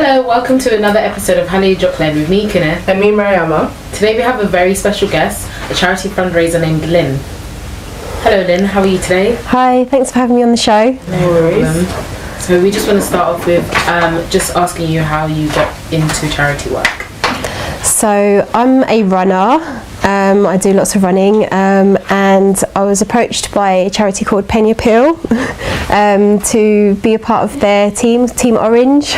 Hello, welcome to another episode of Jogonhijabi with me, Kenneth. And me, Mariama. Today we have a very special guest, a charity fundraiser named Lynn. Hello Lynn, how are you today? Hi, thanks for having me on the show. No worries. So we just want to start off with just asking you how you got into charity work. So I'm a runner. I do lots of running, and I was approached by a charity called Penny Appeal to be a part of their Team Orange,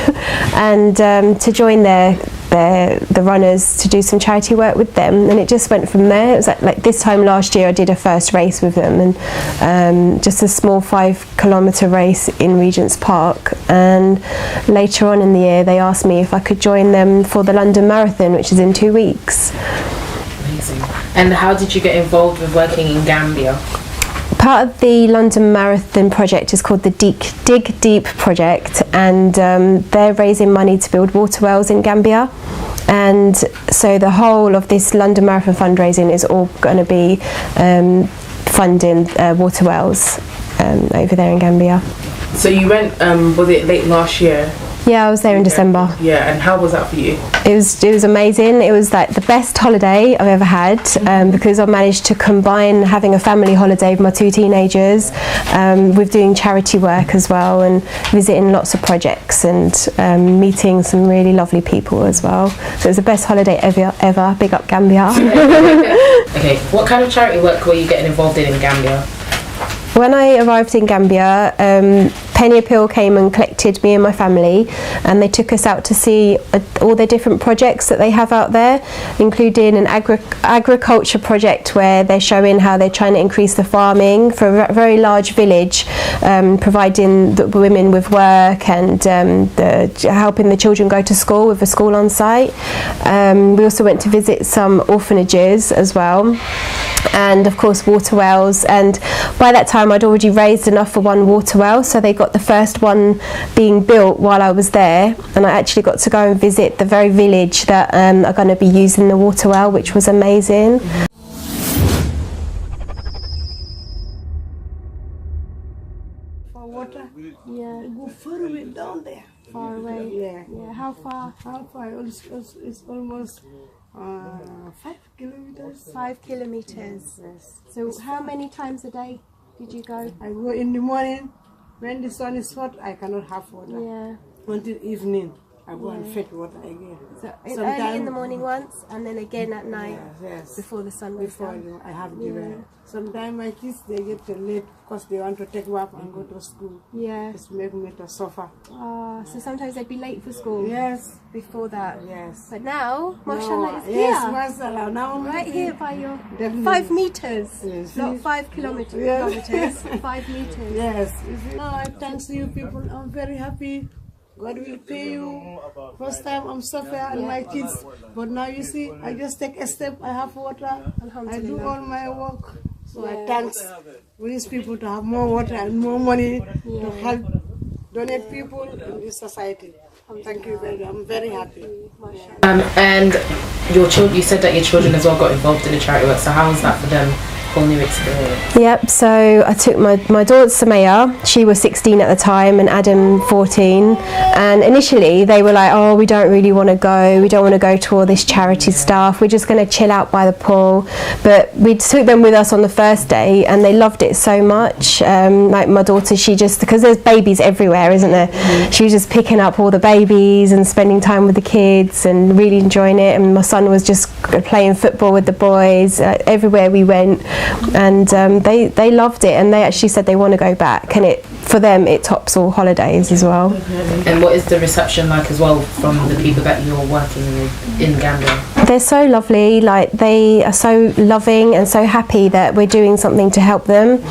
and to join the runners to do some charity work with them, and it just went from there. It was like this time last year I did a first race with them, and just a small 5-kilometre race in Regent's Park, and later on in the year they asked me if I could join them for the London Marathon, which is in 2 weeks. Amazing. And how did you get involved with working in Gambia? Part of the London Marathon project is called the Dig Deep project, and they're raising money to build water wells in Gambia. And so the whole of this London Marathon fundraising is all going to be funding water wells over there in Gambia. So you went, was it late last year? Yeah, I was there in December. Yeah, and how was that for you? It was amazing. It was like the best holiday I've ever had, because I managed to combine having a family holiday with my 2 teenagers with doing charity work as well, and visiting lots of projects and meeting some really lovely people as well. So it was the best holiday ever. Big up Gambia. Okay, what kind of charity work were you getting involved in Gambia? When I arrived in Gambia, Penny Appeal came and collected me and my family, and they took us out to see all the different projects that they have out there, including an agriculture project where they're showing how they're trying to increase the farming for a very large village, providing the women with work and helping the children go to school with a school on site. We also went to visit some orphanages as well, and of course water wells, and by that time I'd already raised enough for one water well, so they got the first one being built while I was there, and I actually got to go and visit the very village that are going to be using the water well, which was amazing. For water? Yeah. Go far away down there. Far away? Yeah. How far? How far? It's almost 5 kilometers. 5 kilometres. Yes. So how many times a day did you go? I go in the morning. When the sun is hot, I cannot have water. Yeah. Until evening, I go and fetch water again. So early in the morning once, and then again at night, Yes. before the sun goes down. I have the well. Sometimes my kids, they get late because they want to take work and go to school. Yeah. It's make me to suffer. So sometimes they'd be late for school. Yes. Before that. Yes. But now, mashallah, it's Yes, here. mashallah. Now I'm Right here by your Definitely. 5 meters. Yes. Not 5 kilometers. Yes. 5 meters. Yes. Now I thanks you people. I'm very happy. God will pay you. First time I'm suffer and my kids, but now you see, I just take a step. I have water. I do all my work. So I thanks these people to have more water and more money to help donate people in this society. Thank you very much. I'm very happy. And your children, you said that your children as well got involved in the charity work, so how was that for them? Whole new experience. Yep, so I took my daughter Samaya, she was 16 at the time, and Adam 14, and initially they were like, oh, we don't really want to go, we don't want to go to all this charity stuff, we're just going to chill out by the pool. But we took them with us on the first day and they loved it so much. Like my daughter, she just, because there's babies everywhere, isn't there, she was just picking up all the babies and spending time with the kids and really enjoying it, and my son was just playing football with the boys everywhere we went. And they loved it, and they actually said they want to go back, and for them it tops all holidays as well. And what is the reception like as well from the people that you're working with in Gambia? They're so lovely, like they are so loving and so happy that we're doing something to help them.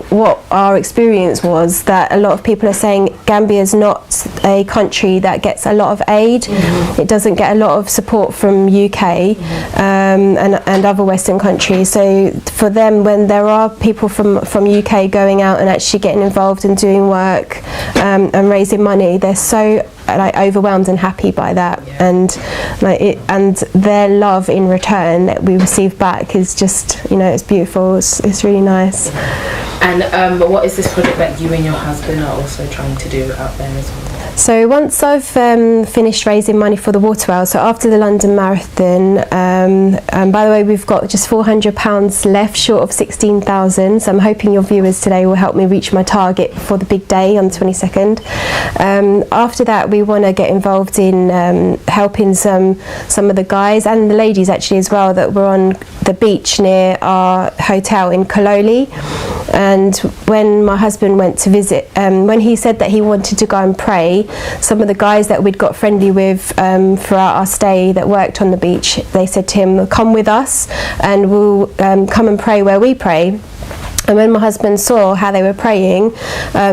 What our experience was that a lot of people are saying Gambia is not a country that gets a lot of aid. It doesn't get a lot of support from UK and other Western countries. So for them, when there are people from UK going out and actually getting involved and doing work and raising money, they're so overwhelmed and happy by that, and their love in return that we receive back is just, it's beautiful. It's really nice. And what is this project that you and your husband are also trying to do out there as well? So once I've finished raising money for the water well, so after the London Marathon, and by the way, we've got just £400 left short of 16,000, so I'm hoping your viewers today will help me reach my target for the big day on the 22nd. After that, we want to get involved in helping some of the guys and the ladies actually as well that were on the beach near our hotel in Kololi. And when my husband went to visit, when he said that he wanted to go and pray, some of the guys that we'd got friendly with throughout our stay that worked on the beach, they said to him, come with us and we'll come and pray where we pray. And when my husband saw how they were praying,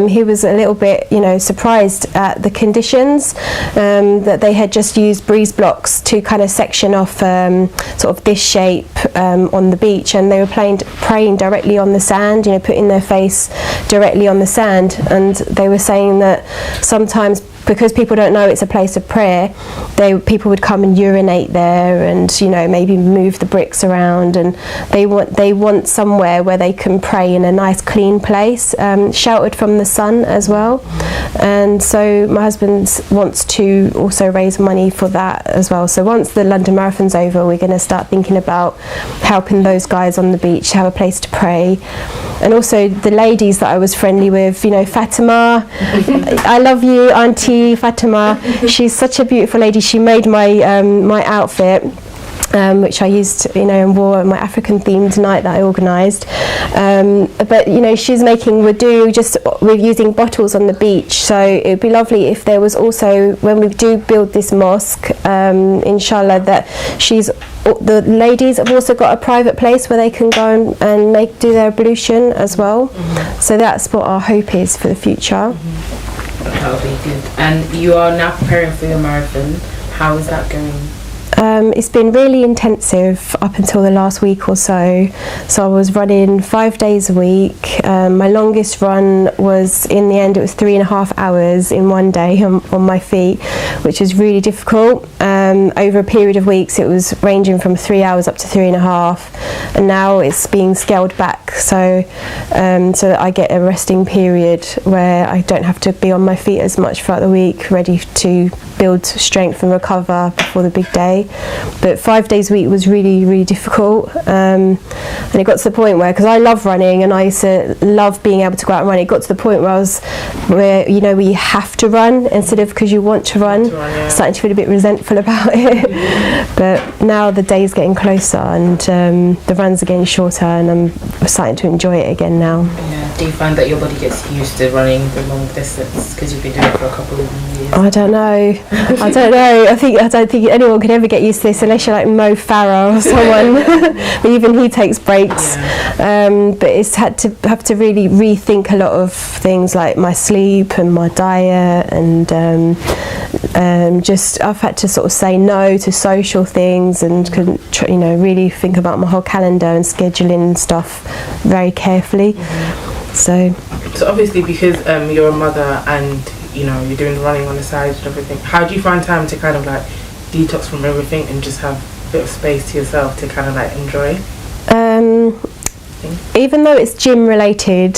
he was a little bit, surprised at the conditions, that they had just used breeze blocks to kind of section off sort of this shape on the beach, and they were praying directly on the sand, putting their face directly on the sand. And they were saying that sometimes, because people don't know it's a place of prayer, people would come and urinate there, and maybe move the bricks around, and they want somewhere where they can pray in a nice clean place, sheltered from the sun as well. And so my husband wants to also raise money for that as well. So once the London Marathon's over, we're going to start thinking about helping those guys on the beach have a place to pray. And also the ladies that I was friendly with, Fatima, I love you, Auntie Fatima. She's such a beautiful lady. She made my my outfit, which I used, and wore at my African themed night that I organised. But she's making wudu just with using bottles on the beach. So it'd be lovely if there was also, when we do build this mosque, inshallah, that the ladies have also got a private place where they can go and do their ablution as well. So that's what our hope is for the future. That would be good. And you are now preparing for your marathon. How is that going? It's been really intensive up until the last week or so. So I was running 5 days a week. My longest run was, in the end, it was 3.5 hours in one day on my feet, which was really difficult. Over a period of weeks, it was ranging from 3 hours up to 3.5, and now it's being scaled back. So that I get a resting period where I don't have to be on my feet as much throughout the week, ready to build strength and recover before the big day. But 5 days a week was really, really difficult, and it got to the point where, because I love running and I used to love being able to go out and run, it got to the point where you have to run instead of because you want to run. Starting to feel a bit resentful about it. But now the day's getting closer and the runs are getting shorter, and I'm starting to enjoy it again now. Yeah. Do you find that your body gets used to running the long distance because you've been doing it for a couple of years? I don't know. I don't think anyone could ever get used to this unless you're like Mo Farah or someone. But even he takes breaks. But it's have to really rethink a lot of things like my sleep and my diet, and I've had to sort of say no to social things, and really think about my whole calendar and scheduling stuff very carefully. So obviously, because you're a mother and you're doing the running on the side and everything, how do you find time to kind of like detox from everything and just have a bit of space to yourself to kind of like enjoy? Even though it's gym related,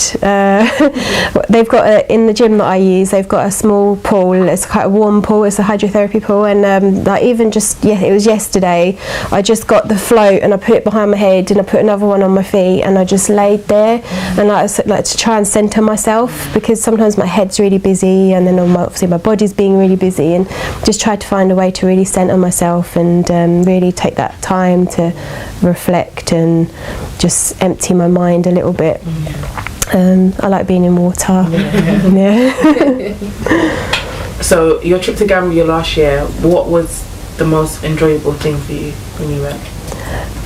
they've got in the gym that I use, they've got a small pool. It's quite a warm pool. It's a hydrotherapy pool, and it was yesterday, I just got the float and I put it behind my head and I put another one on my feet and I just laid there, and I like to try and centre myself, because sometimes my head's really busy and then obviously my body's being really busy, and just try to find a way to really centre myself and really take that time to reflect and just empty my mind a little bit. I like being in water. So your trip to Gambia last year, what was the most enjoyable thing for you when you went?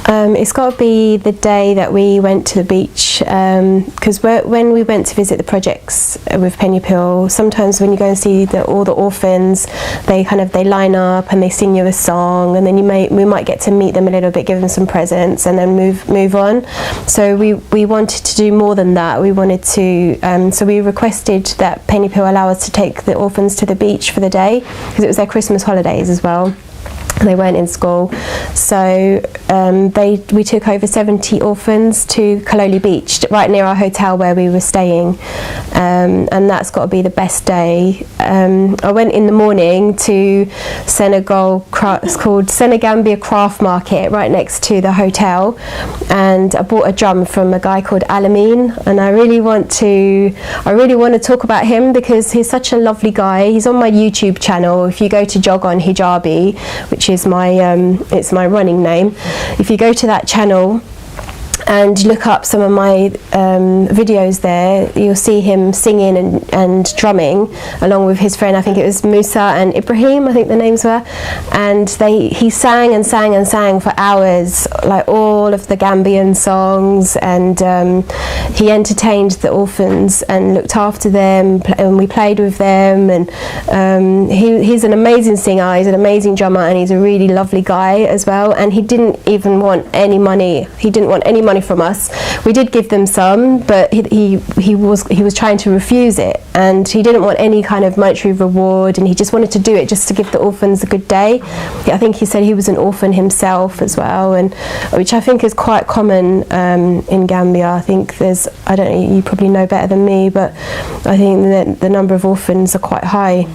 It's got to be the day that we went to the beach, because when we went to visit the projects with Penny Pill, sometimes when you go and see all the orphans, they line up and they sing you a song, and then we might get to meet them a little bit, give them some presents, and then move on. So we wanted to do more than that. We wanted to, so we requested that Penny Pill allow us to take the orphans to the beach for the day, because it was their Christmas holidays as well. They weren't in school, so we took over 70 orphans to Xale Beach, right near our hotel where we were staying, and that's got to be the best day. I went in the morning to Senegal, it's called Gambia Craft Market, right next to the hotel, and I bought a drum from a guy called Alamin, and I really want to talk about him because he's such a lovely guy. He's on my YouTube channel. If you go to Jogonhijabi, which is it's my running name, if you go to that channel and look up some of my videos there, you'll see him singing and drumming along with his friend. I think it was Musa and Ibrahim, I think the names were, and he sang and sang and sang for hours, like all of the Gambian songs, and he entertained the orphans and looked after them, and we played with them, and he's an amazing singer, he's an amazing drummer, and he's a really lovely guy as well, and he didn't even want any money. He didn't want any money from us. We did give them some, but he was trying to refuse it, and he didn't want any kind of monetary reward, and he just wanted to do it just to give the orphans a good day. I think he said he was an orphan himself as well, and which I think is quite common in Gambia. I think I don't know, you probably know better than me, but I think that the number of orphans are quite high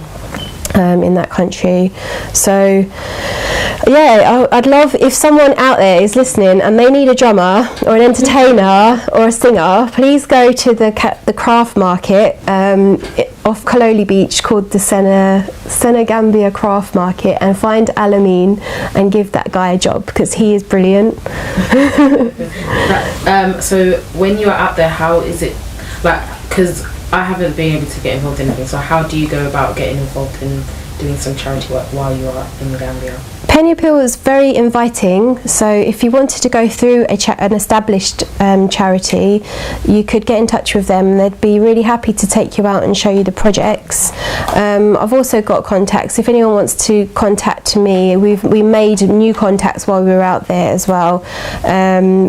in that country. So yeah, I'd love if someone out there is listening and they need a drummer or an entertainer or a singer, please go to the craft market off Xale Beach called the Gambia Craft Market, and find Alamin and give that guy a job because he is brilliant. So when you are out there, how is it like, because I haven't been able to get involved in anything, so how do you go about getting involved in doing some charity work while you are in Gambia? Penny Appeal is very inviting, so if you wanted to go through an established charity, you could get in touch with them. They'd be really happy to take you out and show you the projects. I've also got contacts. If anyone wants to contact me, we made new contacts while we were out there as well.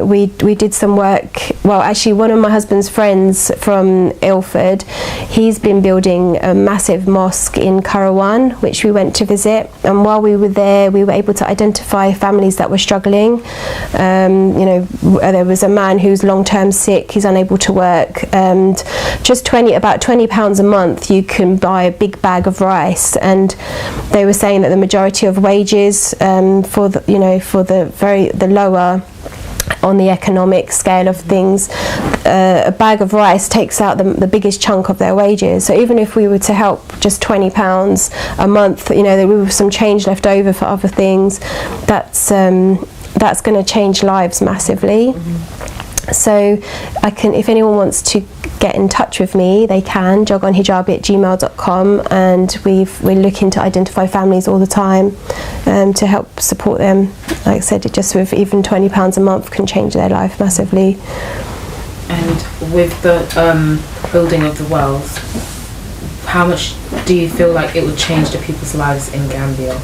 We did some work. Well, actually, one of my husband's friends from Ilford, he's been building a massive mosque in Karawan, which we went to visit, and while we were there, we were able to identify families that were struggling. There was a man who's long-term sick, he's unable to work, and just about £20 a month you can buy a big bag of rice, and they were saying that the majority of wages for the lower on the economic scale of things, a bag of rice takes out the biggest chunk of their wages. So even if we were to help just £20 a month, there was some change left over for other things, that's going to change lives massively. So if anyone wants to get in touch with me, they can, jogonhijabi@gmail.com, and we're looking to identify families all the time to help support them. Like I said, just with even £20 a month can change their life massively. And with the building of the wells, how much do you feel like it would change the people's lives in Gambia?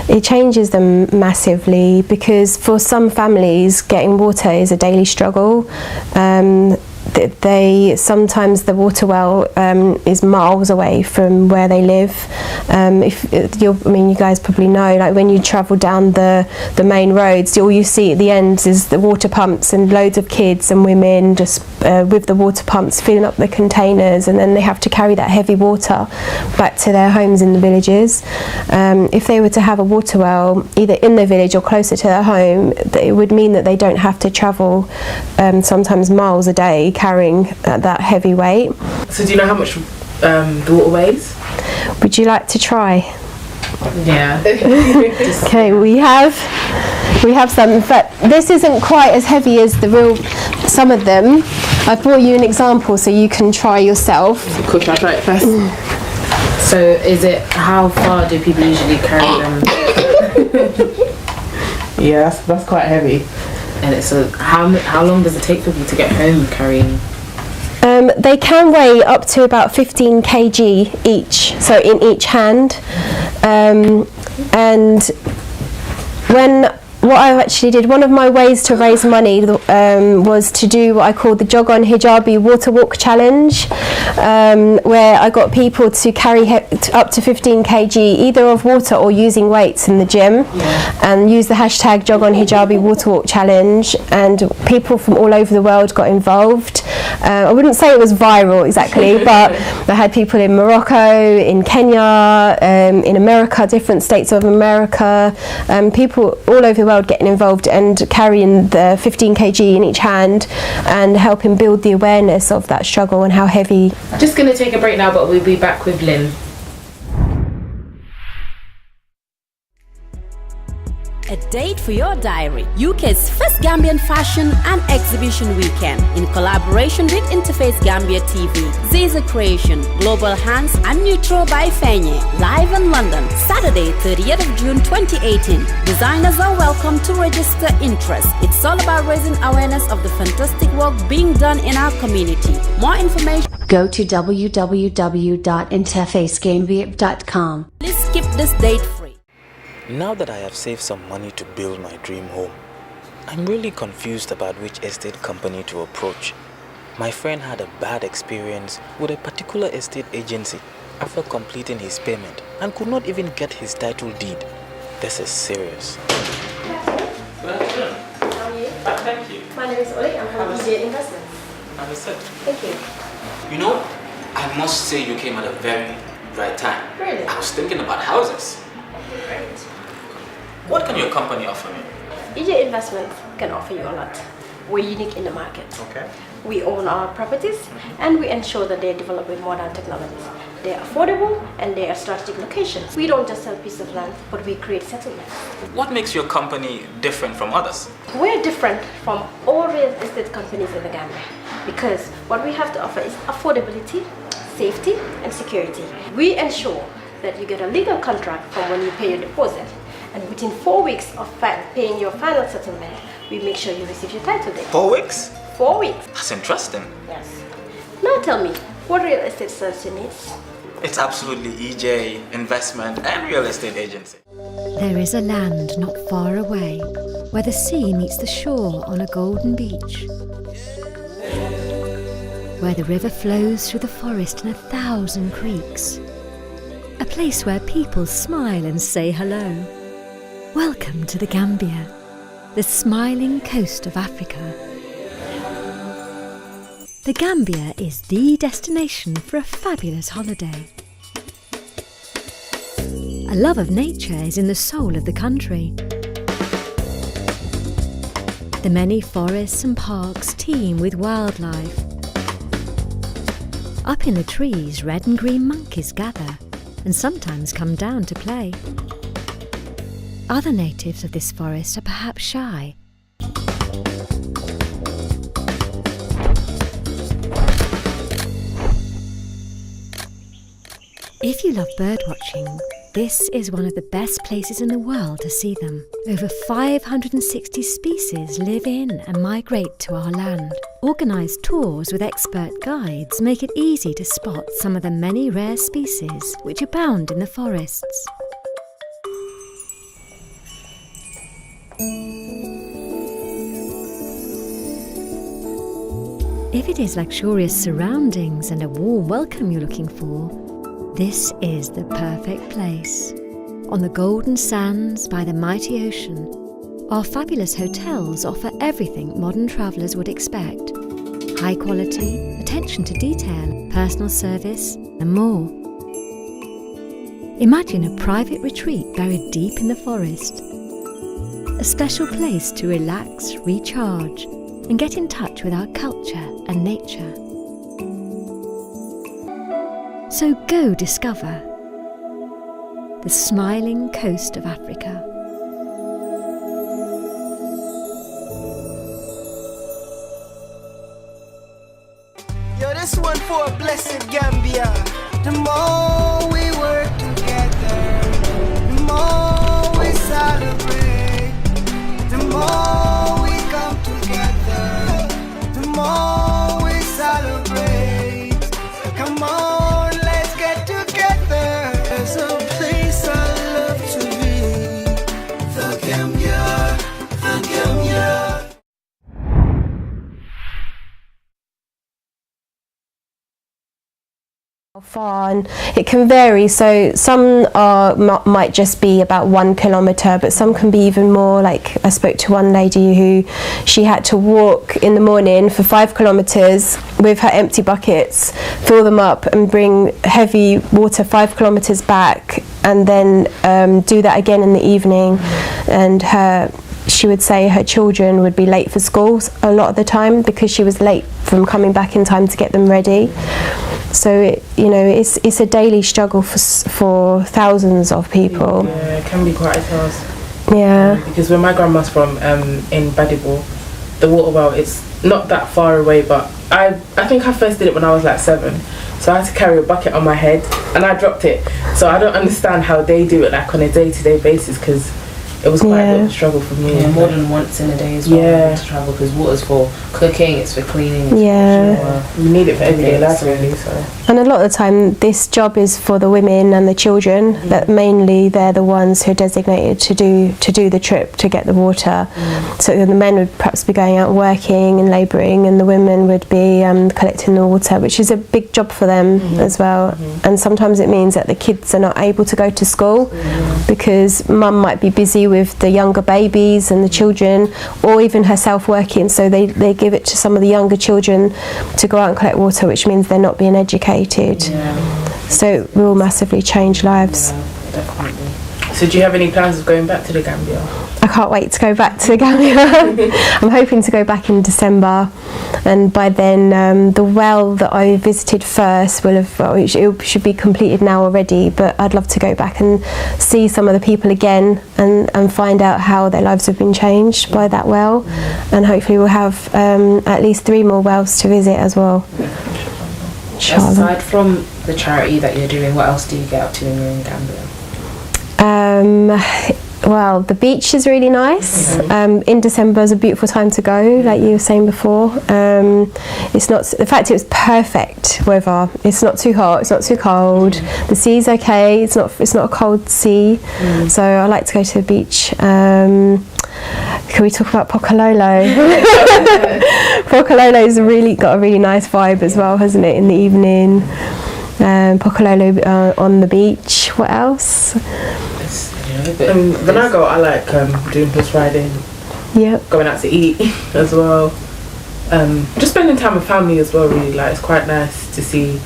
It changes them massively, because for some families getting water is a daily struggle. Sometimes the water well is miles away from where they live. You guys probably know, like when you travel down the main roads, all you see at the end is the water pumps and loads of kids and women just with the water pumps filling up the containers, and then they have to carry that heavy water back to their homes in the villages. If they were to have a water well either in the village or closer to their home, it would mean that they don't have to travel sometimes miles a day carrying that heavy weight. So do you know how much the water weighs? Would you like to try? Yeah. Okay, we have some. In fact, this isn't quite as heavy as some of them. I've brought you an example so you can try yourself. Cool, can I try it first? So how far do people usually carry them? Yeah, that's quite heavy. And how long does it take people to get home carrying? They can weigh up to about 15 kg each, so in each hand. And when what I actually did, one of my ways to raise money was to do what I call the Jogonhijabi water walk challenge, where I got people to carry up to 15 kg either of water or using weights in the gym, and use the hashtag Jogonhijabi water walk challenge, and people from all over the world got involved. I wouldn't say it was viral exactly, but I had people in Morocco, in Kenya, in America, different states of America, people all over the world getting involved and carrying the 15 kg in each hand and helping build the awareness of that struggle and how heavy. Just going to take a break now, but we'll be back with Lynn. A date for your diary. UK's first Gambian fashion and exhibition weekend in collaboration with Interface Gambia TV, Xale Creation, Global Hands and Neutral by Fenye. Live in London, Saturday 30th of June 2018. Designers are welcome to register interest. It's all about raising awareness of the fantastic work being done in our community. More information, go to www.interfacegambia.com. please skip this date free. Now that I have saved some money to build my dream home, I'm really confused about which estate company to approach. My friend had a bad experience with a particular estate agency after completing his payment and could not even get his title deed. This is serious. Good afternoon. How are you? Thank you. My name is Oli, I'm from Hijab Investments. Understood. Thank you. You know, I must say you came at a very right time. Really? I was thinking about houses. Great. What can your company offer me? Hijab Investments can offer you a lot. We're unique in the market. Okay. We own our properties and we ensure that they're developed with modern technologies. They're affordable and they are strategic locations. We don't just sell pieces of land, but we create settlements. What makes your company different from others? We're different from all real estate companies in the Gambia because what we have to offer is affordability, safety, and security. We ensure that you get a legal contract from when you pay your deposit, and within 4 weeks of paying your final settlement, we make sure you receive your title deed. 4 weeks? 4 weeks. That's interesting. Yes. Now tell me, what real estate serves your needs? It's absolutely EJ, investment and real estate agency. There is a land not far away where the sea meets the shore on a golden beach, where the river flows through the forest in 1,000 creeks, a place where people smile and say hello. Welcome to the Gambia, the smiling coast of Africa. The Gambia is the destination for a fabulous holiday. A love of nature is in the soul of the country. The many forests and parks teem with wildlife. Up in the trees, red and green monkeys gather and sometimes come down to play. Other natives of this forest are perhaps shy. If you love birdwatching, this is one of the best places in the world to see them. Over 560 species live in and migrate to our land. Organised tours with expert guides make it easy to spot some of the many rare species which abound in the forests. If it is luxurious surroundings and a warm welcome you're looking for, this is the perfect place. On the golden sands by the mighty ocean, our fabulous hotels offer everything modern travellers would expect. High quality, attention to detail, personal service, and more. Imagine a private retreat buried deep in the forest. A special place to relax, recharge, and get in touch with our culture and nature. So go discover the smiling coast of Africa. Yo, this one for a blessed Gambia. The more we work together, the more we celebrate. The more we come together, the more we celebrate. Come on, let's get together. There's a place I love to be, the Gambia. far, and it can vary. So some might just be about 1 kilometre, but some can be even more. Like I spoke to one lady who she had to walk in the morning for 5 kilometres with her empty buckets, fill them up and bring heavy water 5 kilometres back, and then do that again in the evening. And she would say her children would be late for school a lot of the time because she was late from coming back in time to get them ready. So it's a daily struggle for thousands of people. Yeah, it can be quite a task. Yeah. Because when my grandma's from in Badibo, the water well, it's not that far away, but I think I first did it when I was like 7. So I had to carry a bucket on my head and I dropped it. So I don't understand how they do it like on a day-to-day basis, because it was quite a bit of a struggle for me. Yeah, more than once in a day as well. Yeah. To travel, because water's for cooking, it's for cleaning. It's you need it for everyday life, really. So. And a lot of the time, this job is for the women and the children. That mainly they're the ones who are designated to do the trip to get the water. So the men would perhaps be going out working and labouring, and the women would be collecting the water, which is a big job for them as well. And sometimes it means that the kids are not able to go to school because mum might be busy with the younger babies and the children, or even herself working, so they give it to some of the younger children to go out and collect water, which means they're not being educated. So it will massively change lives. Definitely. So do you have any plans of going back to the Gambia? I can't wait to go back to the Gambia. I'm hoping to go back in December, and by then the well that I visited first will have, it should be completed now already, but I'd love to go back and see some of the people again and find out how their lives have been changed by that well, and hopefully we'll have at least 3 more wells to visit as well. Aside from the charity that you're doing, what else do you get up to when you're in Gambia? Well, the beach is really nice. In December is a beautiful time to go, like you were saying before. It's not, in fact, it was perfect weather. It's not too hot, it's not too cold. The sea's okay. It's not a cold sea. So I like to go to the beach. Can we talk about Pokololo? Pokololo's got a really nice vibe as well, hasn't it? In the evening, Pokololo on the beach. What else? When I go, I like doing horse riding. Yep. Going out to eat as well. Just spending time with family as well. Really, like it's quite nice to see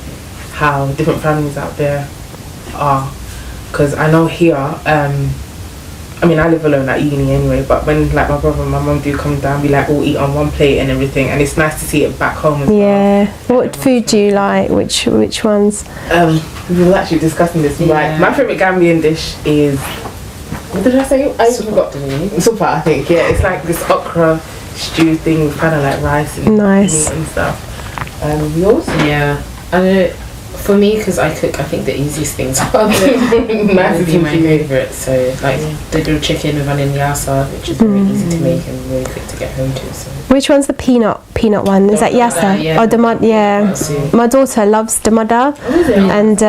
how different families out there are. Because I know here, I mean, I live alone at uni anyway, but when like my brother and my mum do come down, we like all eat on one plate and everything, and it's nice to see it back home as well. Yeah. What food do you like? Which ones? We were actually discussing this. Like, my favourite Gambian dish is, what did I say? I forgot. Supa, I think. Yeah, it's like this okra stew thing with kind of like rice and meat and stuff. Yours? Yeah. For me, because I cook, I think the easiest things are would be my favourite. So, like the grilled chicken with onion yassa, which is very easy to make and really quick to get home to. So. Which one's the peanut one? Is that yassa? Yeah. Oh, yeah. My daughter loves damada, and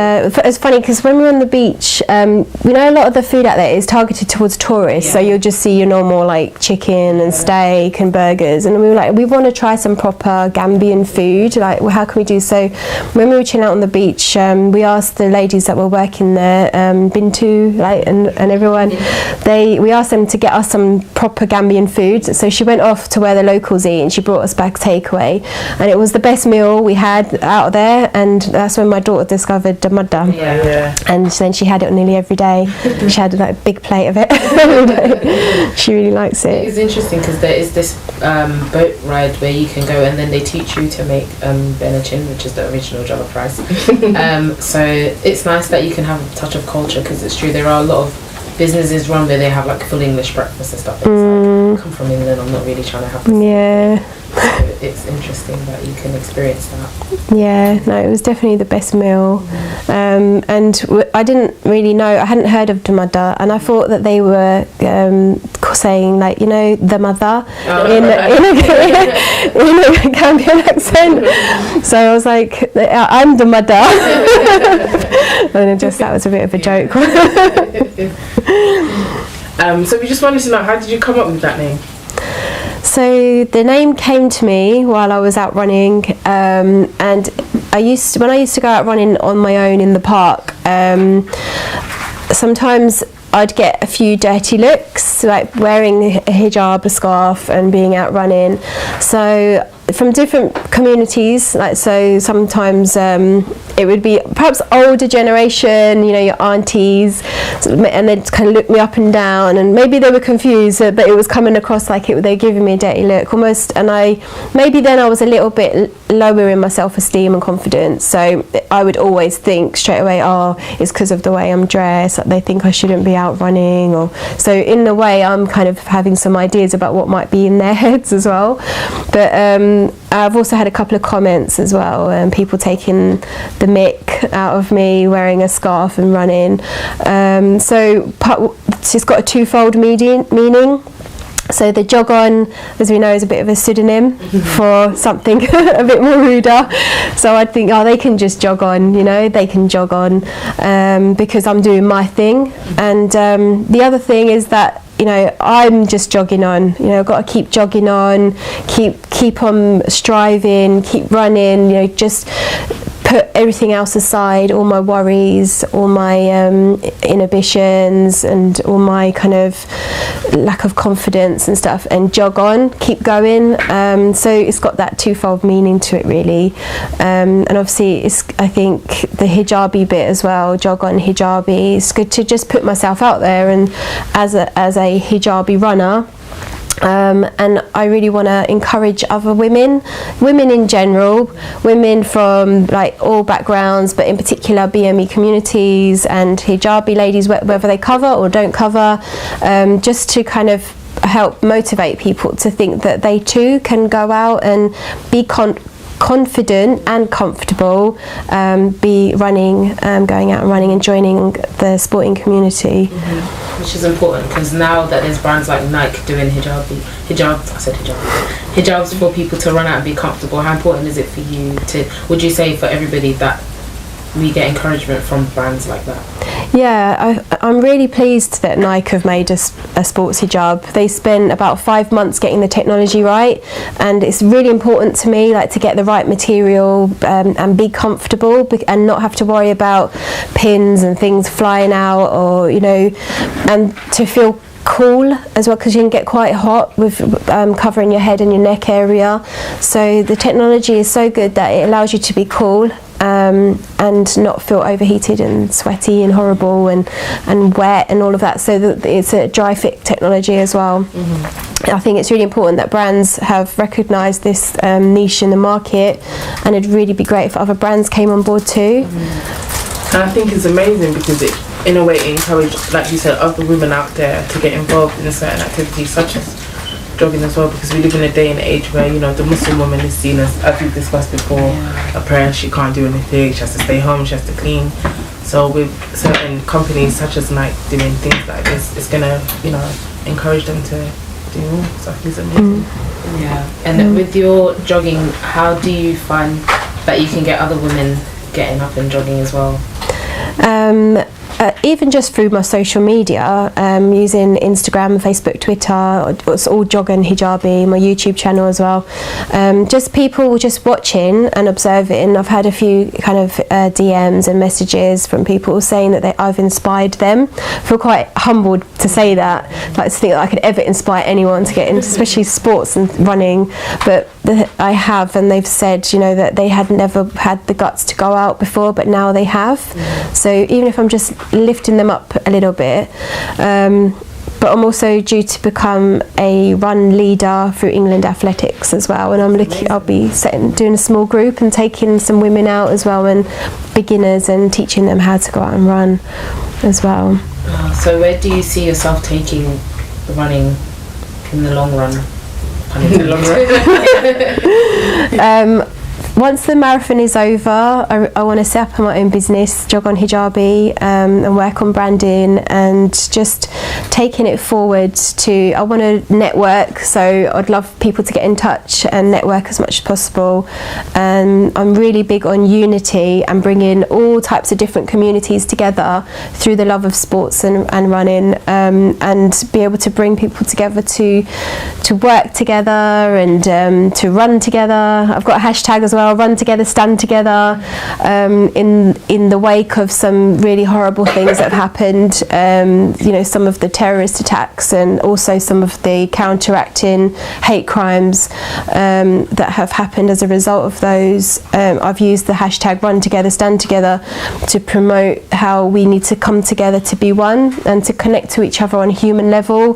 it's funny because when we're on the beach, we know a lot of the food out there is targeted towards tourists. So you'll just see your normal like chicken and steak and burgers, and we were like, we want to try some proper Gambian food. Like, well, how can we do so? When we were chilling out on the beach, we asked the ladies that were working there, Bintu, like, and everyone, we asked them to get us some proper Gambian food. So she went off to where the locals eat and she brought us back takeaway, and it was the best meal we had out there, and that's when my daughter discovered damada. And then she had it nearly every day. She had like a big plate of it every day. She really likes it. It's interesting because there is this boat ride where you can go and then they teach you to make benachin, which is the original jollof rice. So it's nice that you can have a touch of culture, because it's true there are a lot of businesses run where they have like full English breakfast and stuff. It's like, come from England, I'm not really trying to have this. Yeah. So it's interesting that you can experience that. Yeah, no, it was definitely the best meal. And I didn't really know, I hadn't heard of damada, and I thought that they were saying like, the mother in a Gambian accent. So I was like, I'm the mother. And that was a bit of a joke. So we just wanted to know, how did you come up with that name? So the name came to me while I was out running, and when I used to go out running on my own in the park, sometimes I'd get a few dirty looks, like wearing a hijab, a scarf, and being out running. So from different communities, like, so sometimes it would be perhaps older generation, you know, your aunties, and they'd kind of look me up and down, and maybe they were confused, but it was coming across like they're giving me a dirty look almost, and maybe then I was a little bit lower in my self-esteem and confidence, so I would always think straight away, oh, it's because of the way I'm dressed, they think I shouldn't be out running, or so in a way I'm kind of having some ideas about what might be in their heads as well. But I've also had a couple of comments as well, people taking the mick out of me wearing a scarf and running. So it's got a twofold meaning. So the jog on, as we know, is a bit of a pseudonym for something a bit more ruder. So I'd think, oh, they can just jog on, you know, they can jog on because I'm doing my thing. And the other thing is that, you know, I'm just jogging on, you know, I've got to keep jogging on, keep on striving, keep running, you know, just put everything else aside, all my worries, all my inhibitions and all my kind of lack of confidence and stuff, and jog on, keep going. So it's got that twofold meaning to it really. And obviously I think the hijabi bit as well, jog on hijabi, it's good to just put myself out there, and as a hijabi runner, and I really want to encourage other women in general, women from like all backgrounds, but in particular BME communities and hijabi ladies, whether they cover or don't cover, just to kind of help motivate people to think that they too can go out and be confident and comfortable, be running, going out and running and joining the sporting community. Which is important, because now that there's brands like Nike doing hijabs for people to run out and be comfortable, how important is it for you would you say for everybody that we get encouragement from brands like that? Yeah, I'm really pleased that Nike have made a sports hijab. They spent about 5 months getting the technology right, and it's really important to me, like, to get the right material and be comfortable and not have to worry about pins and things flying out, or, you know, and to feel cool as well, because you can get quite hot with covering your head and your neck area. So the technology is so good that it allows you to be cool and not feel overheated and sweaty and horrible and wet and all of that. So that it's a dry fit technology as well. I think it's really important that brands have recognised this niche in the market, and it'd really be great if other brands came on board too. And I think it's amazing because it, in a way, it encouraged, like you said, other women out there to get involved in certain activities such as jogging as well, because we live in a day and age where, you know, the Muslim woman is seen as we've discussed before, a prayer, she can't do anything, she has to stay home, she has to clean. So with certain companies such as Nike doing things like this, it's gonna, you know, encourage them to do more. So I think it's amazing. Yeah. And with your jogging, how do you find that you can get other women getting up and jogging as well? Even just through my social media, using Instagram, Facebook, Twitter, it's all Jogonhijabi, my YouTube channel as well. Just people just watching and observing. I've had a few kind of DMs and messages from people saying that I've inspired them. I feel quite humbled to say that, like to think that I could ever inspire anyone to get into, especially sports and running. But I have, and they've said, you know, that they had never had the guts to go out before, but now they have. So even if I'm just lifting them up a little bit, but I'm also due to become a run leader through England Athletics as well, and I'll be doing a small group and taking some women out as well, and beginners, and teaching them how to go out and run as well. So where do you see yourself taking running in the long run? Once the marathon is over, I want to set up my own business, Jogonhijabi, and work on branding and just taking it forward to, I want to network, so I'd love people to get in touch and network as much as possible. I'm really big on unity and bringing all types of different communities together through the love of sports and running, and be able to bring people together to work together and to run together. I've got a hashtag as well, together, run together, stand together, in the wake of some really horrible things that have happened, you know, some of the terrorist attacks and also some of the counteracting hate crimes that have happened as a result of those. I've used the hashtag Run Together, Stand Together to promote how we need to come together to be one and to connect to each other on a human level,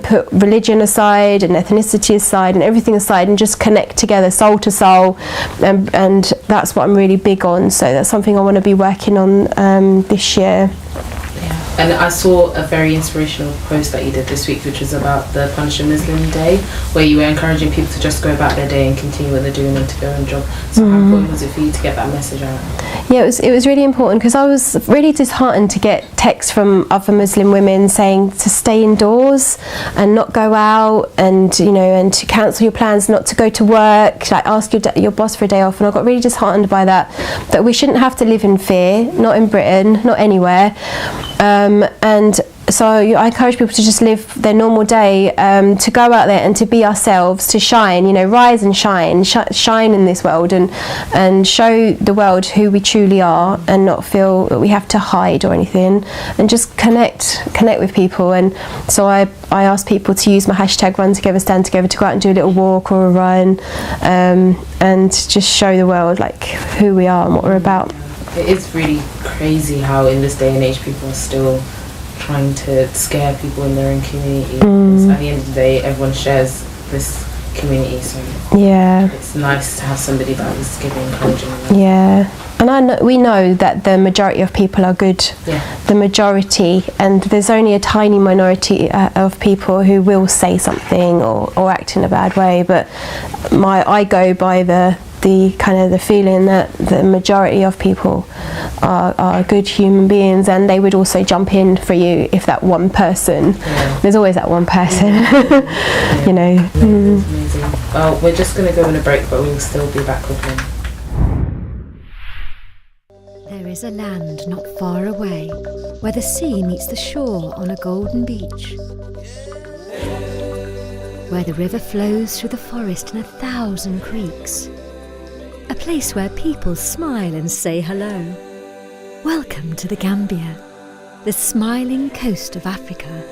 put religion aside and ethnicity aside and everything aside and just connect together soul to soul, and that's what I'm really big on, so that's something I want to be working on this year. And I saw a very inspirational post that you did this week, which was about the Punish a Muslim Day, where you were encouraging people to just go about their day and continue what they're doing and to go and job. So how important was it for you to get that message out? Yeah, it was really important, because I was really disheartened to get texts from other Muslim women saying to stay indoors and not go out, and you know, and to cancel your plans, not to go to work, like ask your boss for a day off. And I got really disheartened by that we shouldn't have to live in fear, not in Britain, not anywhere. And so I encourage people to just live their normal day, to go out there and to be ourselves, to shine, you know, rise and shine in this world, and show the world who we truly are, and not feel that we have to hide or anything, and just connect with people. And so I ask people to use my hashtag Run Together, Stand Together to go out and do a little walk or a run, and just show the world like who we are and what we're about. It is really crazy how in this day and age people are still trying to scare people in their own community. At the end of the day, everyone shares this community, so yeah, it's nice to have somebody that is giving encouragement. Yeah, and we know that the majority of people are good. Yeah. The majority, and there's only a tiny minority of people who will say something or act in a bad way. But I go by the kind of the feeling that the majority of people are good human beings, and they would also jump in for you if that one person, there's always that one person, you know. Amazing. Well, we're just going to go on a break, but we'll still be back with them. There is a land not far away where the sea meets the shore on a golden beach, where the river flows through the forest in 1,000 creeks. A place where people smile and say hello. Welcome to the Gambia, the smiling coast of Africa.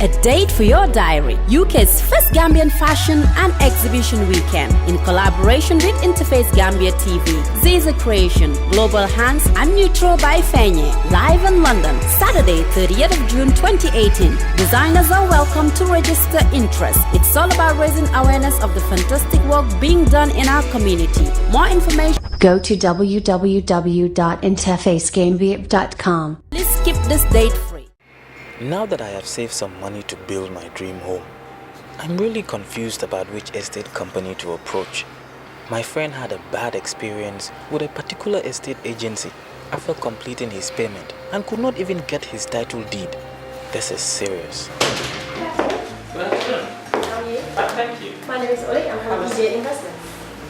A date for your diary. UK's first Gambian fashion and exhibition weekend in collaboration with Interface Gambia TV, Xale Creation, Global Hands and Neutral by Fenye. Live in London, Saturday 30th of June 2018. Designers are welcome to register interest. It's all about raising awareness of the fantastic work being done in our community. More information. Go to www.interfacegambia.com. Please keep this date free. Now that I have saved some money to build my dream home, I'm really confused about which estate company to approach. My friend had a bad experience with a particular estate agency after completing his payment and could not even get his title deed. This is serious. Good afternoon. How are you? Thank you. My name is Oli. I'm from Hijab Investment.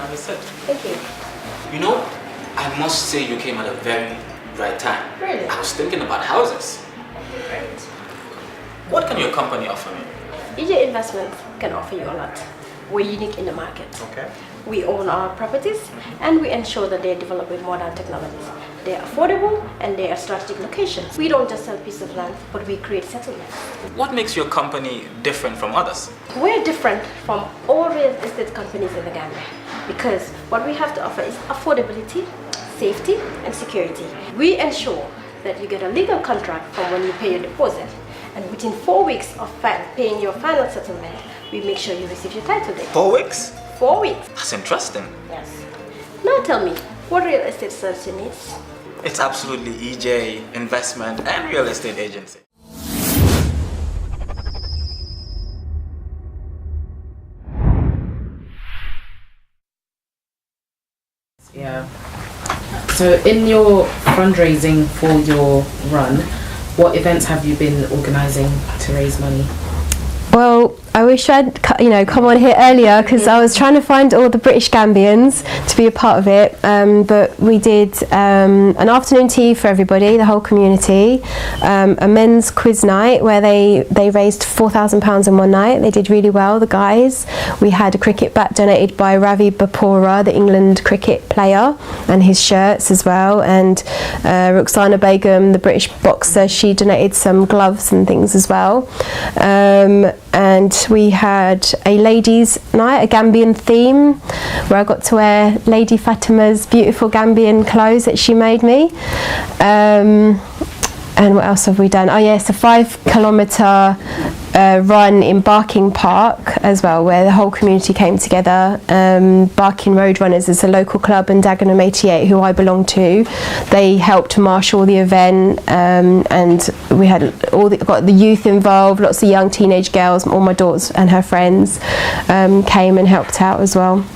I'm set. Thank you. You know, I must say you came at a very right time. Really? I was thinking about houses. Great. What can your company offer me? Hijab Investment can offer you a lot. We're unique in the market. Okay. We own our properties and we ensure that they're developed with modern technologies. They're affordable and they are strategic locations. We don't just sell pieces of land, but we create settlements. What makes your company different from others? We're different from all real estate companies in the Gambia because what we have to offer is affordability, safety, and security. We ensure that you get a legal contract from when you pay your deposit, and within 4 weeks of paying your final settlement, we make sure you receive your title deed. 4 weeks? 4 weeks. That's interesting. Yes. Now tell me, what real estate service you need? It's absolutely EJ, investment, and real estate agency. Yeah. So in your fundraising for your run, what events have you been organising to raise money? Well, I wish I'd come on here earlier, because I was trying to find all the British Gambians to be a part of it, but we did an afternoon tea for everybody, the whole community, a men's quiz night where they raised £4,000 in one night. They did really well, the guys. We had a cricket bat donated by Ravi Bapora, the England cricket player, and his shirts as well, and Ruxana Begum, the British boxer, she donated some gloves and things as well. And we had a ladies' night, a Gambian theme, where I got to wear Lady Fatima's beautiful Gambian clothes that she made me. And what else have we done? Oh yes, a 5 kilometre run in Barking Park as well, where the whole community came together. Barking Roadrunners is a local club in Dagenham 88 who I belong to. They helped marshal the event, and we had got the youth involved, lots of young teenage girls, all my daughters and her friends came and helped out as well.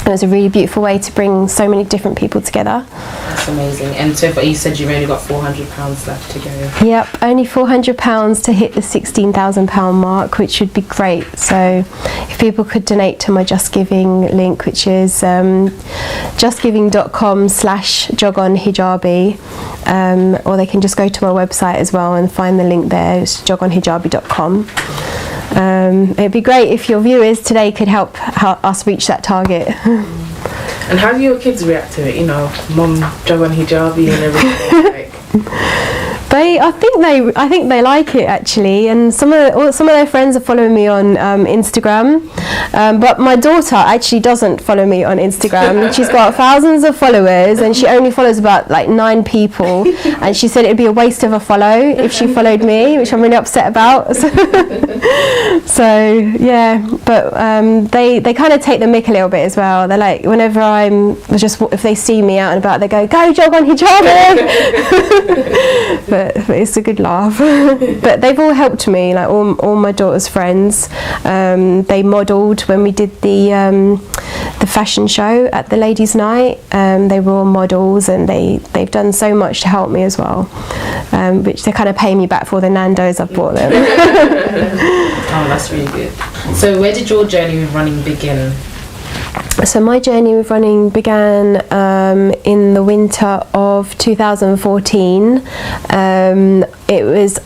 It was a really beautiful way to bring so many different people together. That's amazing. And so far, you said you've only got £400 left to go. Yep, only £400 to hit the £16,000 mark, which would be great. So if people could donate to my Just Giving link, which is justgiving.com/Jogonhijabi, or they can just go to my website as well and find the link there. It's jogonhijabi.com. It'd be great if your viewers today could help us reach that target. And how do your kids react to it? You know, Mum Jogonhijabi and everything. Like. I think they like it actually, and some of their friends are following me on Instagram, but my daughter actually doesn't follow me on Instagram. She's got thousands of followers, and she only follows about like 9 people, and she said it'd be a waste of a follow if she followed me, which I'm really upset about. So yeah, but they kind of take the mick a little bit as well. They're like, whenever if they see me out and about, they go Jogonhijabi. But it's a good laugh. But they've all helped me, like all my daughter's friends. They modelled when we did the fashion show at the ladies' night. They were all models, and they've done so much to help me as well, which they kind of pay me back for the Nando's I've bought them. Oh, that's really good. So where did your journey with running begin? So my journey with running began in the winter of 2014. I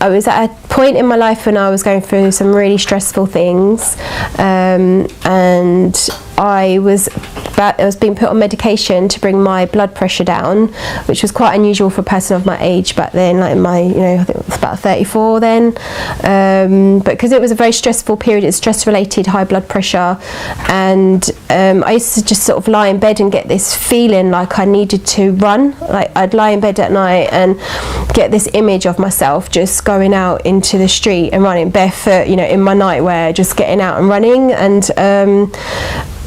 was at a point in my life when I was going through some really stressful things, and I was being put on medication to bring my blood pressure down, which was quite unusual for a person of my age back then. Like I think it was about 34 then. But because it was a very stressful period, it's stress-related high blood pressure, and I used to just sort of lie in bed and get this feeling like I needed to run. Like I'd lie in bed at night and get this image of myself just going out into the street and running barefoot, in my nightwear, just getting out and running. And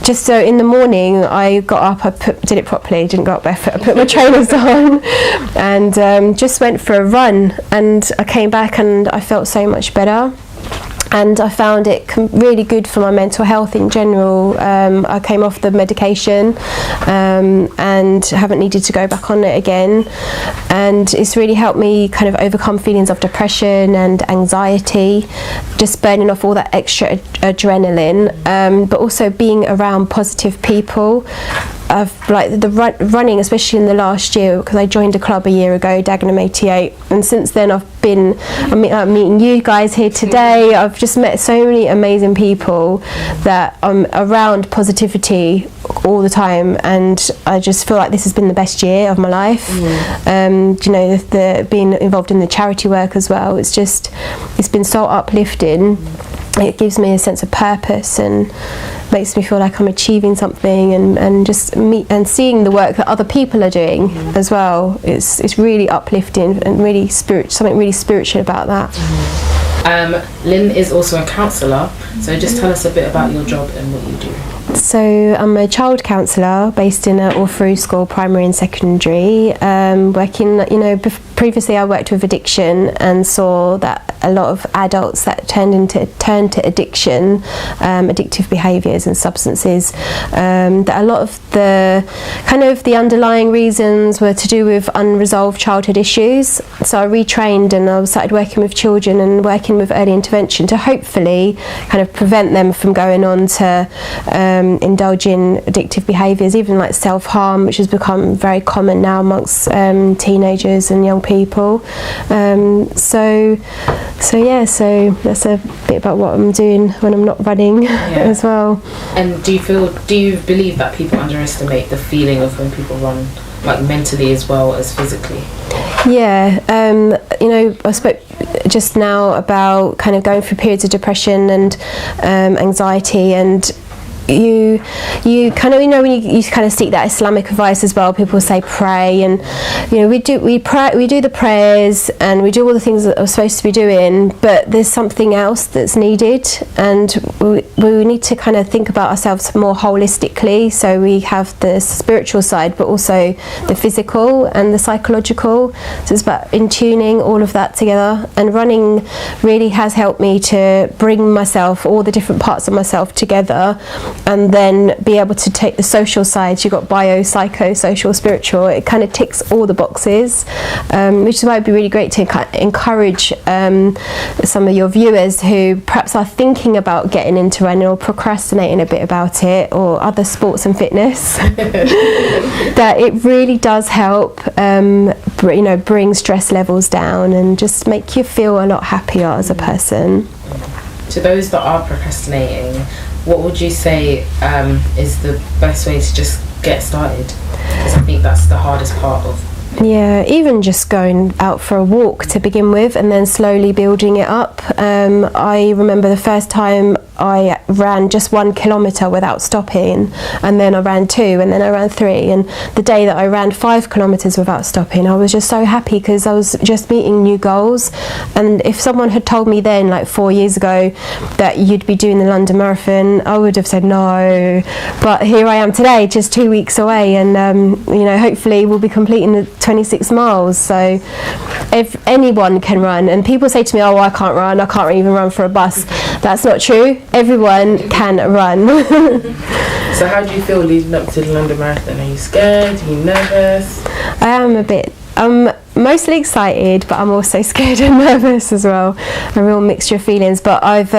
just so in the morning I got up, did it properly, didn't go up barefoot, I put my trainers on and just went for a run, and I came back and I felt so much better. And I found it really good for my mental health in general. I came off the medication and haven't needed to go back on it again. And it's really helped me kind of overcome feelings of depression and anxiety, just burning off all that extra adrenaline, but also being around positive people. I've running, especially in the last year, because I joined a club a year ago, Dagenham 88, and since then I'm meeting you guys here today. I've just met so many amazing people that I'm around positivity all the time, and I just feel like this has been the best year of my life. The being involved in the charity work as well, it's been so uplifting. It gives me a sense of purpose and makes me feel like I'm achieving something, and seeing the work that other people are doing as well. It's really uplifting and really something really spiritual about that. Lynn is also a counsellor, so just tell us a bit about your job and what you do. So I'm a child counsellor based in an all-through school, primary and secondary. Working, previously I worked with addiction and saw that a lot of adults that turned to addiction, addictive behaviours and substances, that a lot of the underlying reasons were to do with unresolved childhood issues. So I retrained and I started working with children and working with early intervention to hopefully kind of prevent them from going on to indulge in addictive behaviours, even like self-harm, which has become very common now amongst teenagers and young people. So that's a bit about what I'm doing when I'm not running as well. And do you believe that people underestimate the feeling of when people run, like mentally as well as physically? Yeah, I spoke just now about kind of going through periods of depression and anxiety, and you kind of when you kind of seek that Islamic advice as well. People say pray, and we do the prayers and we do all the things that we're supposed to be doing, but there's something else that's needed, and we need to kind of think about ourselves more holistically. So we have the spiritual side, but also the physical and the psychological. So it's about in tuning all of that together, and running really has helped me to bring all the different parts of myself together, and then be able to take the social sides. You've got bio, psycho, social, spiritual. It kind of ticks all the boxes, which is why it'd be really great to encourage some of your viewers who perhaps are thinking about getting into running or procrastinating a bit about it, or other sports and fitness, that it really does help bring stress levels down and just make you feel a lot happier as a person. To those that are procrastinating, what would you say is the best way to just get started? Because I think that's the hardest part of. Yeah, even just going out for a walk to begin with and then slowly building it up. I remember the first time I ran just 1 kilometre without stopping, and then I ran 2, and then I ran 3, and the day that I ran 5 kilometres without stopping, I was just so happy because I was just meeting new goals. And if someone had told me then, like 4 years ago, that you'd be doing the London Marathon, I would have said no. But here I am today, just 2 weeks away, and hopefully we'll be completing the 26 miles. So if anyone can run, and people say to me, I can't run, I can't even run for a bus. That's not true. Everyone can run. So how do you feel leading up to the London Marathon? Are you scared? Are you nervous? I am a bit. I'm mostly excited, but I'm also scared and nervous as well. A real mixture of feelings. But I've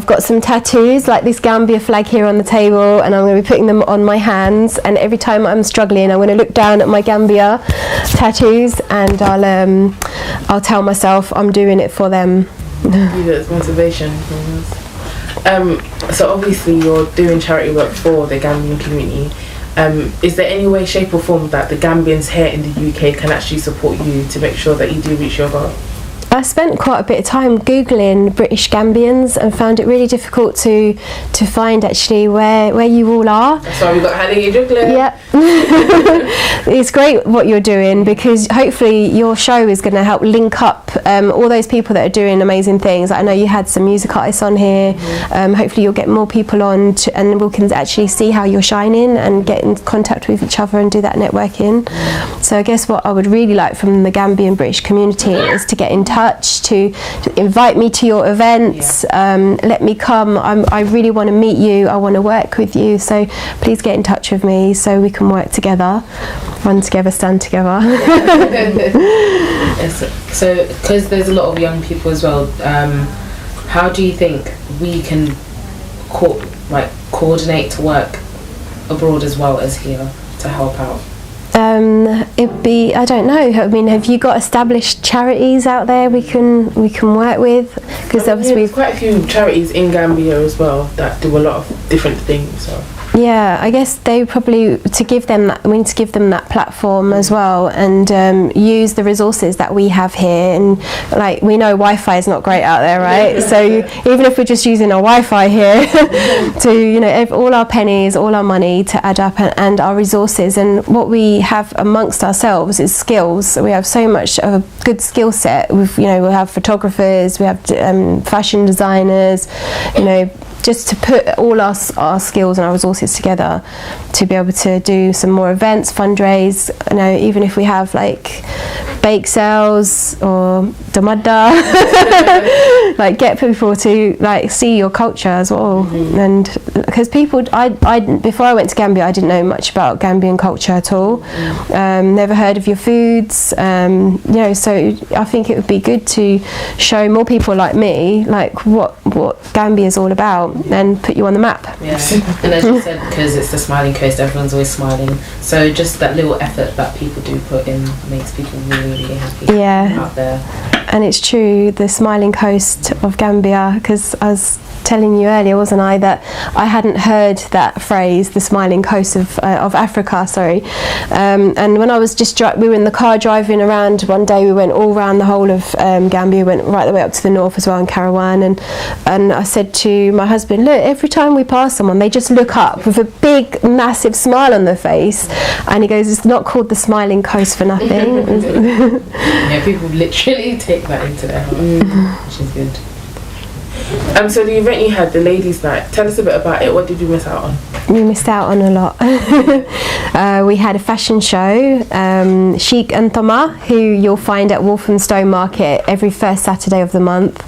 got some tattoos, like this Gambia flag here on the table, and I'm going to be putting them on my hands. And every time I'm struggling, I'm going to look down at my Gambia tattoos, and I'll tell myself I'm doing it for them. Use it as motivation. So obviously you're doing charity work for the Gambian community. Is there any way, shape or form that the Gambians here in the UK can actually support you to make sure that you do reach your goal? I spent quite a bit of time Googling British Gambians and found it really difficult to find actually where you all are. That's why we got Hijab. Yeah. It's great what you're doing, because hopefully your show is going to help link up all those people that are doing amazing things. I know you had some music artists on here. Hopefully you'll get more people on and we can actually see how you're shining and get in contact with each other and do that networking. So I guess what I would really like from the Gambian British community is to get in touch, to invite me to your events. Let me come. I really want to meet you. I want to work with you. So please get in touch with me so we can work together, run together, stand together. Yes. So, because there's a lot of young people as well, how do you think we can coordinate to work abroad as well as here to help out? It'd be, I don't know. I mean, have you got established charities out there we can work with? Because obviously there's quite a few charities in Gambia as well that do a lot of different things. So. Yeah, I guess they probably we need to give them that platform as well, and use the resources that we have here. And like, we know Wi-Fi is not great out there, right? So even if we're just using our Wi-Fi here to all our pennies, all our money to add up, and our resources, and what we have amongst ourselves is skills. We have so much of a good skill set. We have photographers, we have fashion designers, just to put all our skills and our resources together to be able to do some more events, fundraise, you know, even if we have like bake sales or damada, like get people to like see your culture as well. And because people, I before I went to Gambia, I didn't know much about Gambian culture at all. Never heard of your foods, you know, so I think it would be good to show more people like me like what Gambia is all about and put you on the map. Yeah, and as you said, because it's the smiling coast, everyone's always smiling, so just that little effort that people do put in makes people really happy out there. And it's true, the smiling coast of Gambia, because I was telling you earlier, wasn't I, that I hadn't heard that phrase, the smiling coast of Africa, sorry. And when I was we were in the car driving around one day, we went all around the whole of Gambia, went right the way up to the north as well in Karawan, and I said to my husband, look, every time we pass someone, they just look up with a big, massive smile on their face, and he goes, it's not called the smiling coast for nothing. Yeah, people literally take that into their heart, which is good. So the event you had, the ladies' night, tell us a bit about it. What did you miss out on? We missed out on a lot. We had a fashion show, Chic and Thomas, who you'll find at Walthamstow Market every first Saturday of the month.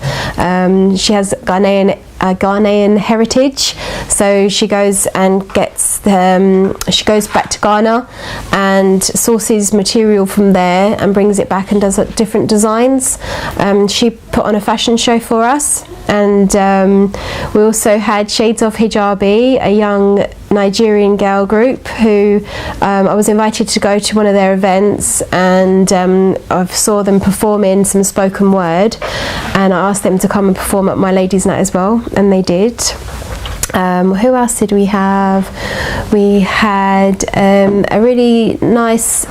She has Ghanaian heritage, so she goes and gets she goes back to Ghana and sources material from there and brings it back and does different designs. She put on a fashion show for us, and we also had Shades of Hijabi, a young Nigerian girl group who I was invited to go to one of their events, and I saw them performing some spoken word, and I asked them to come and perform at my ladies' night as well, and they did. Who else did we have? We had a really nice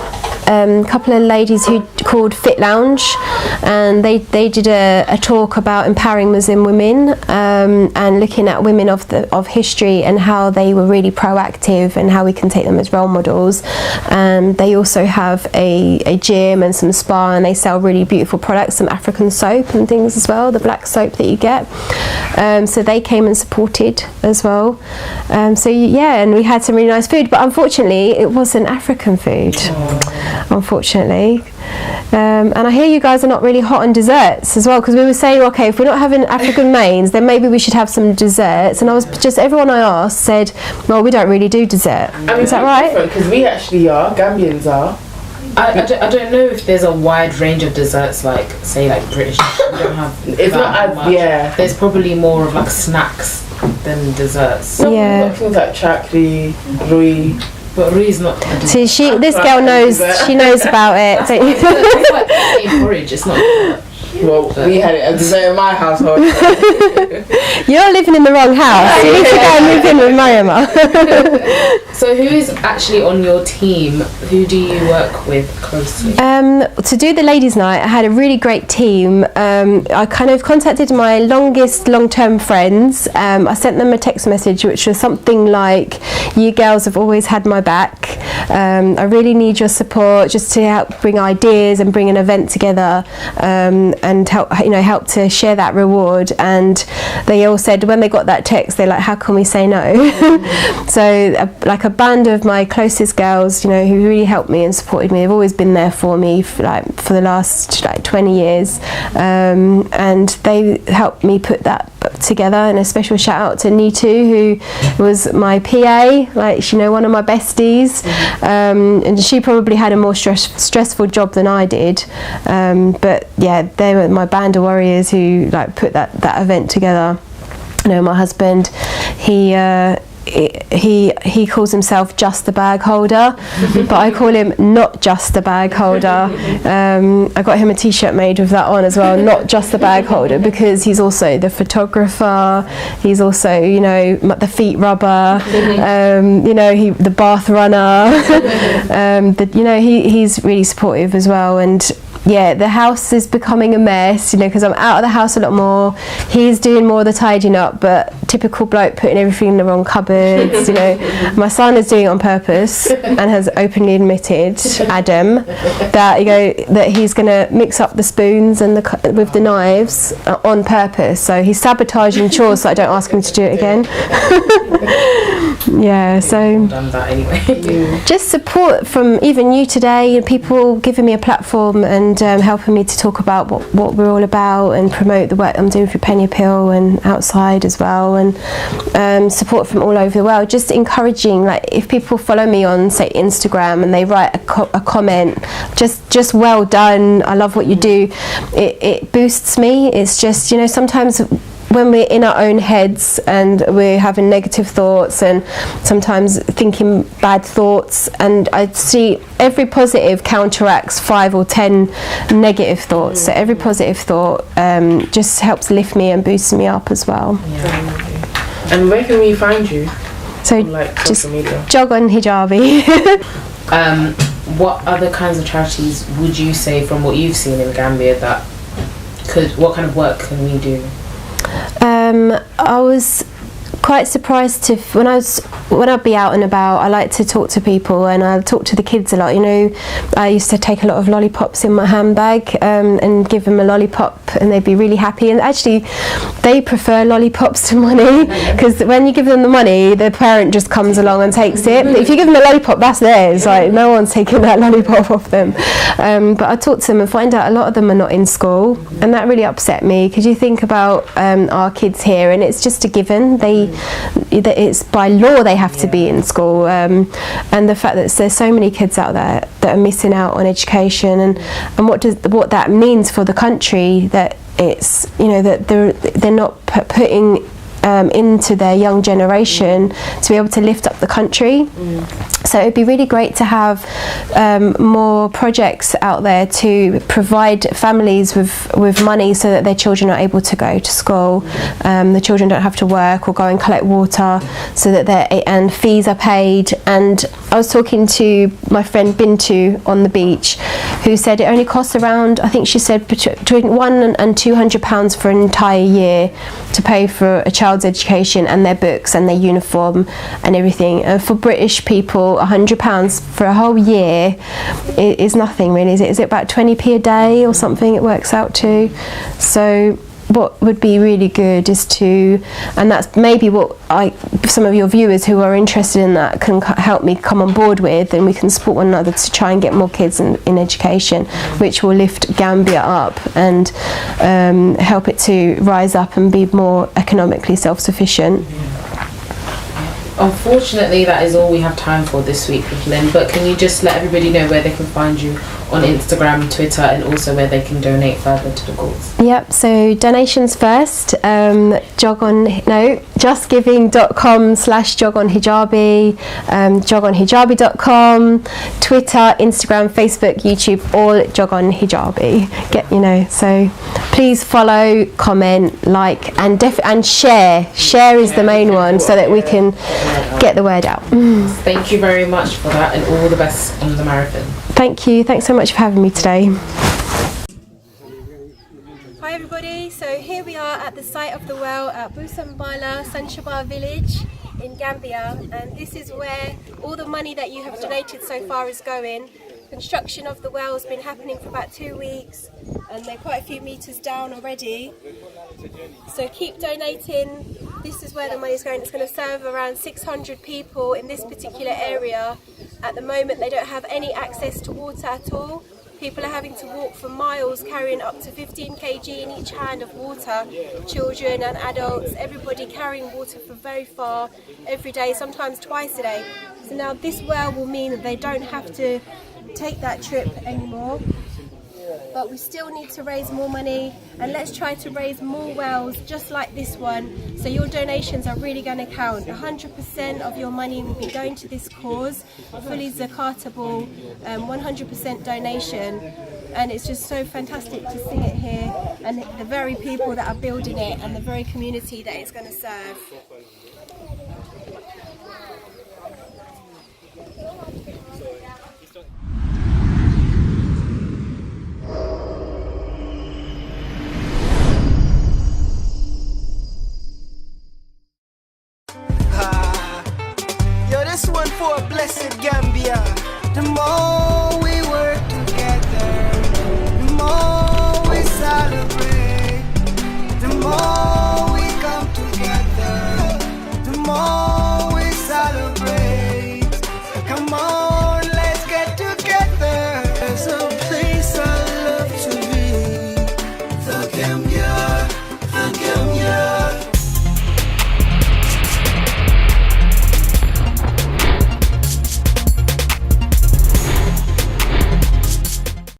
couple of ladies who called Fit Lounge, and they did a talk about empowering Muslim women and looking at women of history and how they were really proactive and how we can take them as role models. They also have a gym and some spa, and they sell really beautiful products, some African soap and things as well, the black soap that you get. So they came and supported as well. So yeah, and we had some really nice food, but unfortunately it wasn't African food. Unfortunately. And I hear you guys are not really hot on desserts as well, because we were saying, okay, if we're not having African mains, then maybe we should have some desserts. And everyone I asked said, well, we don't really do dessert. I mean, is that right? Because we actually are, Gambians are. I don't know if there's a wide range of desserts, like say like British. We don't have it's not as much. Yeah. There's probably more of like snacks than desserts. So we've got things like chakri, rui. But Rui's not. See, this girl knows. She knows about it. It's like porridge. It's not. Well, we had it as dessert in my household. You're living in the wrong house. You need to go and move in with Mariama. So who is actually on your team? Who do you work with closely? To do the ladies' night, I had a really great team. I kind of contacted my long-term friends. I sent them a text message which was something like, you girls have always had my back. I really need your support just to help bring ideas and bring an event together, and help to share that reward. And they all said when they got that text, they're like, how can we say no? So like a band of my closest girls, who really helped me and supported me, they've always been there for me for the last 20 years, and they helped me put that together. And a special shout out to Nitu, who was my PA, one of my besties, and she probably had a more stressful job than I did, but yeah, they were my band of warriors who put that event together. My husband, he calls himself just the bag holder, but I call him not just the bag holder. I got him a t-shirt made with that on as well, not just the bag holder, because he's also the photographer, he's also the feet rubber, the bath runner, he's really supportive as well. And yeah, the house is becoming a mess, you know, because I'm out of the house a lot more. He's doing more of the tidying up, but typical bloke putting everything in the wrong cupboards, you know. My son is doing it on purpose and has openly admitted, Adam, that, you know, that he's going to mix up the spoons and with the knives on purpose. So he's sabotaging chores so I don't ask him to do it again. Yeah, so done that anyway. Just support from even you today, and people giving me a platform and helping me to talk about what we're all about and promote the work I'm doing for Penny Appeal and outside as well, and support from all over the world. Just encouraging, like if people follow me on say Instagram and they write a comment, just well done, I love what you do, it boosts me. It's just, you know, sometimes when we're in our own heads and we're having negative thoughts and sometimes thinking bad thoughts, and I see every positive counteracts 5 or 10 negative thoughts. So every positive thought just helps lift me and boosts me up as well. Yeah. And where can we find you? So on, like, social media? Jogonhijabi. What other kinds of charities would you say, from what you've seen in Gambia, what kind of work can we do? I was quite surprised to when I'd be out and about. I like to talk to people, and I talk to the kids a lot. You know, I used to take a lot of lollipops in my handbag and give them a lollipop, and they'd be really happy. And actually, they prefer lollipops to money, because when you give them the money, the parent just comes along and takes it. But if you give them a lollipop, that's theirs. Like, no one's taking that lollipop off them. But I talk to them and find out a lot of them are not in school, and that really upset me, because you think about our kids here, and it's just a given. It's by law they have to be in school, and the fact that there's so many kids out there that are missing out on education, and what that means for the country, that it's, you know, that they're not putting into their young generation to be able to lift up the country. So it'd be really great to have more projects out there to provide families with money so that their children are able to go to school. The children don't have to work or go and collect water, so that and fees are paid. And I was talking to my friend Bintu on the beach, who said it only costs around, I think she said, between £100 and £200 for an entire year to pay for a child's education and their books and their uniform and everything. For British people, £100 for a whole year is nothing really, is it? Is it about 20p a day or something it works out to? So what would be really good is to, and that's maybe what some of your viewers who are interested in that can help me come on board with, and we can support one another to try and get more kids in education, which will lift Gambia up and help it to rise up and be more economically self-sufficient. Unfortunately, that is all we have time for this week with Lynn, but can you just let everybody know where they can find you on Instagram, Twitter, and also where they can donate further to the cause? Yep, so donations first, justgiving.com/Jogonhijabi, Jogonhijabi.com, Twitter, Instagram, Facebook, YouTube, all Jogonhijabi. So please follow, comment, like, and share. Share is the main one, so that we can get the word out. Thank you very much for that, and all the best on the marathon. Thank you. Thanks so much for having me today. Hi everybody, so here we are at the site of the well at Busambala Sanchaba village in Gambia, and this is where all the money that you have donated so far is going. Construction of the well has been happening for about 2 weeks, and they're quite a few meters down already. So keep donating. This is where the money is going. It's going to serve around 600 people in this particular area. At the moment they don't have any access to water at all. People are having to walk for miles carrying up to 15 kg in each hand of water. Children and adults, everybody carrying water from very far every day, sometimes twice a day. So now this well will mean that they don't have to take that trip anymore. But we still need to raise more money, and let's try to raise more wells just like this one. So your donations are really going to count. 100% of your money will be going to this cause, fully zakatable, 100% donation. And it's just so fantastic to see it here, and the very people that are building it, and the very community that it's going to serve. the more